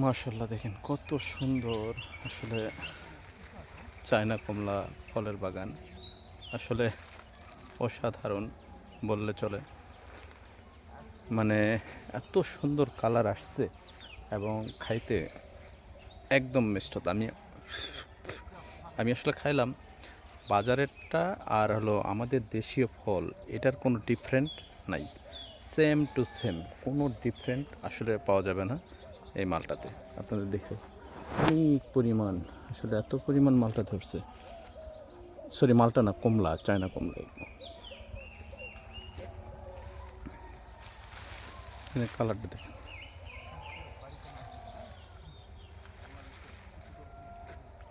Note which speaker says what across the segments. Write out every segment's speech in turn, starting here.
Speaker 1: মাশাআল্লাহ, দেখেন কত সুন্দর। আসলে চায়না কমলা ফলের বাগান আসলে অসাধারণ বললে চলে। মানে এত সুন্দর কালার আসছে এবং খাইতে একদম মিষ্টতা। আমি আমি আসলে খাইলাম বাজারেরটা আর হলো আমাদের দেশীয় ফল, এটার কোনো ডিফারেন্ট নাই। সেম টু সেম, কোনো ডিফারেন্ট আসলে পাওয়া যাবে না এই মালটাতে। আপনাদের দেখে অনেক পরিমাণ, আসলে এত পরিমাণ মালটা ধরছে। সরি, মালটা না, কমলা, চায়না কমলা। এখানে কালারটা দেখেন,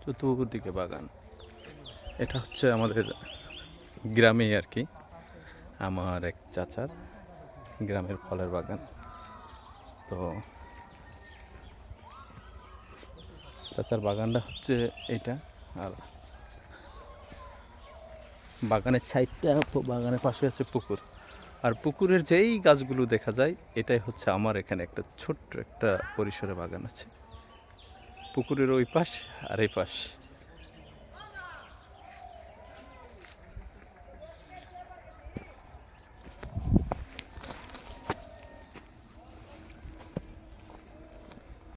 Speaker 1: চতুর্দিকে বাগান। এটা হচ্ছে আমাদের গ্রামেই আর কি, আমার এক চাচার গ্রামের ফলের বাগান। তো চাচার বাগানটা হচ্ছে এইটা। আর বাগানের সাইডটা, বাগানের পাশে আছে পুকুর। আর পুকুরের যেই গাছগুলো দেখা যায়, এটাই হচ্ছে আমার এখানে একটা ছোট্ট একটা পরিসরে বাগান আছে। পুকুরের ওই পাশ আর এই পাশ